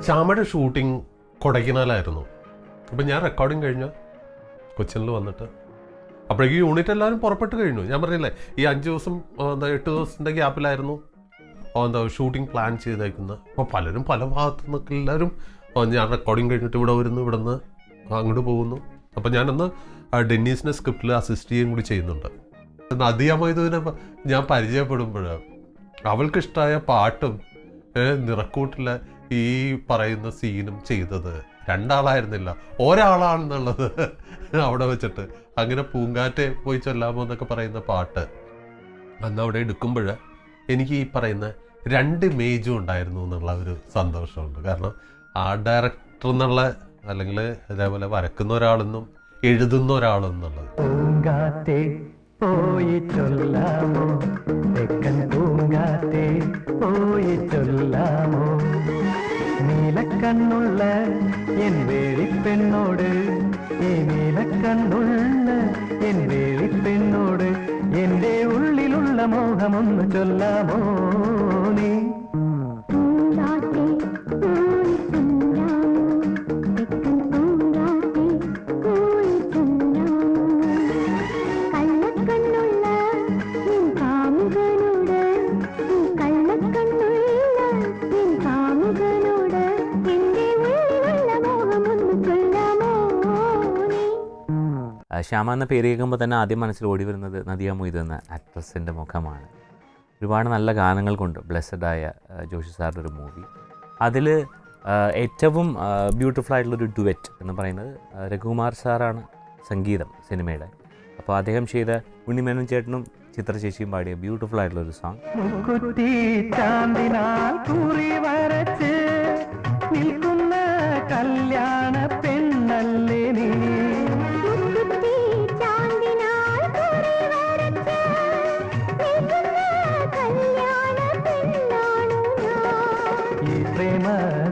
ശ്യാമയുടെ shooting കൊടൈക്കനാലായിരുന്നു. അപ്പം ഞാൻ recording കഴിഞ്ഞ് കൊച്ചിനിൽ വന്നിട്ട് അപ്പോഴേക്കും യൂണിറ്റ് എല്ലാവരും പുറപ്പെട്ട് കഴിഞ്ഞു. ഞാൻ പറഞ്ഞില്ലേ, ഈ 5 ദിവസം 8 ദിവസത്തിൻ്റെ ഗ്യാപ്പിലായിരുന്നു ഷൂട്ടിംഗ് പ്ലാൻ ചെയ്തേക്കുന്നത്. അപ്പോൾ പലരും പല ഭാഗത്തു നിന്നൊക്കെ എല്ലാവരും ഞാൻ റെക്കോർഡിങ് കഴിഞ്ഞിട്ട് ഇവിടെ വരുന്നു, ഇവിടെ നിന്ന് അങ്ങോട്ട് പോകുന്നു. അപ്പോൾ ഞാനന്ന് ഡെന്നീസിൻ്റെ സ്ക്രിപ്റ്റിൽ അസിസ്റ്റ് ചെയ്യുകയും കൂടി ചെയ്യുന്നുണ്ട്. നദിയ മൊയ്തുവിനെ ഞാൻ പരിചയപ്പെടുമ്പോഴാണ് അവൾക്കിഷ്ടമായ പാട്ടും നിറക്കൂട്ടിലെ ഈ പറയുന്ന സീനും ചെയ്തത് 2 ആളായിരുന്നില്ല, ഒരാളാണെന്നുള്ളത് അവിടെ വെച്ചിട്ട്. അങ്ങനെ പൂങ്കാറ്റെ പോയി ചൊല്ലാമോ എന്നൊക്കെ പറയുന്ന പാട്ട് അന്ന് അവിടെ എടുക്കുമ്പോൾ എനിക്ക് ഈ പറയുന്ന 2 ഇമേജും ഉണ്ടായിരുന്നു എന്നുള്ള ഒരു സന്തോഷമുണ്ട്. കാരണം ആ ഡയറക്ടർ എന്നുള്ള, അല്ലെങ്കിൽ അതേപോലെ വരക്കുന്ന ഒരാളെന്നും എഴുതുന്ന ഒരാളെന്നുള്ളത്. പോയി ചൊല്ലാമോ തെക്കൻ പൂങ്കാറ്റേ പോയി ചൊല്ലാമോ നീലക്കണ്ണുള്ള എൻ വേളിപ്പെണ്ണോട്, ഈ നീലക്കണ്ണുള്ള എൻ വേളിപ്പെണ്ണോട് എന്റെ ഉള്ളിലുള്ള മോഹമൊന്ന് ചൊല്ലാമോ നീ. ശ്യാമ എന്ന പേര് കേൾക്കുമ്പോൾ തന്നെ ആദ്യം മനസ്സിൽ ഓടി വരുന്നത് നദിയ മൊയ്തു എന്ന ആക്ട്രസിൻ്റെ മുഖമാണ്. ഒരുപാട് നല്ല ഗാനങ്ങൾ കൊണ്ട് ബ്ലെസ്സഡായ ജോഷി സാറിൻ്റെ ഒരു മൂവി. അതിൽ ഏറ്റവും ബ്യൂട്ടിഫുൾ ആയിട്ടുള്ളൊരു ഡുവറ്റ് എന്ന് പറയുന്നത് രഘുകുമാർ സാറാണ് സംഗീതം സിനിമയുടെ. അപ്പോൾ അദ്ദേഹം ചെയ്ത ഉണ്ണിമേനോൻ ചേട്ടനും ചിത്ര ചേച്ചിയും പാടിയ ബ്യൂട്ടിഫുൾ ആയിട്ടുള്ളൊരു സോങ്. കല്യാണ പെണ്ണല്ലേ നീ, ഈ പ്രേമ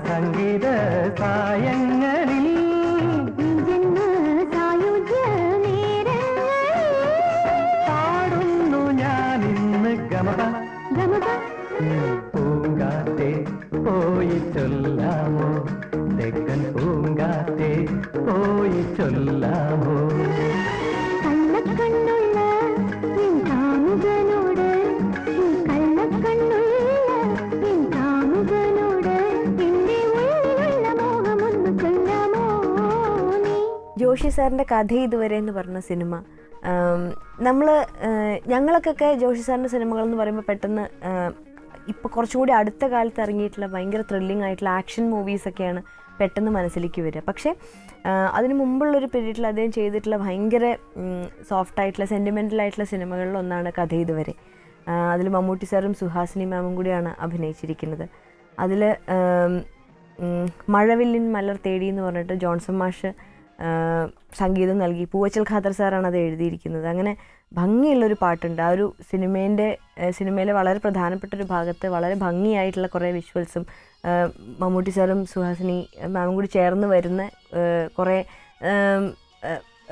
സംഗീത സായങ്ങളിൽ പാടുന്നു ഞാൻ ഇന്ന് ഗമപ പൂങ്കാറ്റെ പോയി ചൊല്ലാമോ തെക്കൻ പൂങ്കാറ്റെ പോയി ചൊല്ലാമോ. ജോഷി സാറിൻ്റെ കഥ ഇതുവരെ എന്ന് പറഞ്ഞ സിനിമ, ഞങ്ങൾക്കൊക്കെ ജോഷി സാറിൻ്റെ സിനിമകളെന്ന് പറയുമ്പോൾ പെട്ടെന്ന് ഇപ്പോൾ കുറച്ചും കൂടി അടുത്ത കാലത്ത് ഇറങ്ങിയിട്ടുള്ള ഭയങ്കര ത്രില്ലിംഗ് ആയിട്ടുള്ള ആക്ഷൻ മൂവീസൊക്കെയാണ് പെട്ടെന്ന് മനസ്സിലേക്ക് വരിക. പക്ഷേ അതിന് മുമ്പുള്ളൊരു പീരീഡിൽ അദ്ദേഹം ചെയ്തിട്ടുള്ള ഭയങ്കര സോഫ്റ്റായിട്ടുള്ള സെൻറ്റിമെൻ്റലായിട്ടുള്ള സിനിമകളിലൊന്നാണ് കഥ ഇതുവരെ. അതിൽ മമ്മൂട്ടി സാറും സുഹാസിനി മാമും കൂടിയാണ് അഭിനയിച്ചിരിക്കുന്നത്. അതിൽ മഴവില്ലിൻ മലർ തേടി എന്ന് പറഞ്ഞിട്ട് ജോൺസൺ മാഷ് സംഗീതം നൽകി, പൂവച്ചൽ ഖാദർ സാറാണ് അത് എഴുതിയിരിക്കുന്നത്. അങ്ങനെ ഭംഗിയുള്ളൊരു പാട്ടുണ്ട്. ആ ഒരു സിനിമയിലെ വളരെ പ്രധാനപ്പെട്ട ഒരു ഭാഗത്ത് വളരെ ഭംഗിയായിട്ടുള്ള കുറേ വിഷ്വൽസും മമ്മൂട്ടി സാറും സുഹാസിനി മാമും കൂടി ചേർന്ന് വരുന്ന കുറേ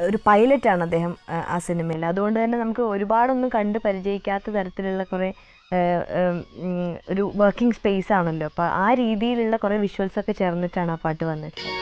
ഒരു പൈലറ്റാണ് അദ്ദേഹം ആ സിനിമയിൽ. അതുകൊണ്ട് തന്നെ നമുക്ക് ഒരുപാടൊന്നും കണ്ട് പരിചയിക്കാത്ത തരത്തിലുള്ള കുറേ ഒരു വർക്കിംഗ് സ്പേസ് ആണല്ലോ. അപ്പോൾ ആ രീതിയിലുള്ള കുറേ വിഷ്വൽസൊക്കെ ചേർന്നിട്ടാണ് ആ പാട്ട് വന്നിട്ടുള്ളത്.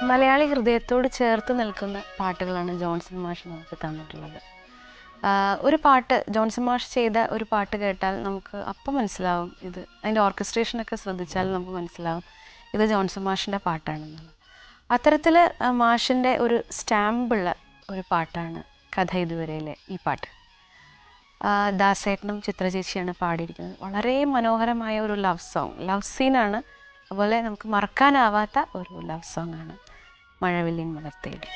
മലയാളി ഹൃദയത്തോട് ചേർത്ത് നിൽക്കുന്ന പാട്ടുകളാണ് ജോൺസൺ മാഷ് നമുക്ക് തന്നിട്ടുള്ളത്. ഒരു പാട്ട് ജോൺസൺ മാഷ് ചെയ്ത ഒരു പാട്ട് കേട്ടാൽ നമുക്ക് അപ്പം മനസ്സിലാവും, ഇത് അതിൻ്റെ ഓർക്കസ്ട്രേഷനൊക്കെ ശ്രദ്ധിച്ചാൽ നമുക്ക് മനസ്സിലാവും ഇത് ജോൺസൺ മാഷിൻ്റെ പാട്ടാണെന്നുള്ളത്. അത്തരത്തിൽ മാഷിൻ്റെ ഒരു സ്റ്റാമ്പുള്ള ഒരു പാട്ടാണ് കഥ ഇതുവരെയിലെ ഈ പാട്ട്. ദാസേട്ടനും ചിത്ര ചേച്ചിയാണ് പാടിയിരിക്കുന്നത്. വളരെ മനോഹരമായ ഒരു ലവ് സീനാണ്. അതുപോലെ നമുക്ക് മറക്കാനാവാത്ത ഒരു ലവ് സോങ് ആണ്. മഴവില്ലിൻ മലർത്തേടി.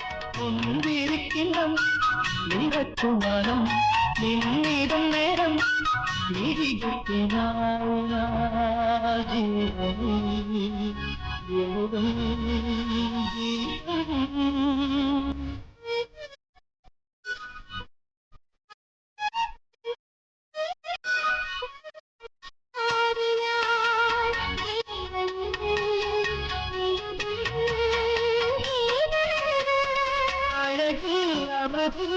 അഴകിൽ അമൃതിൽ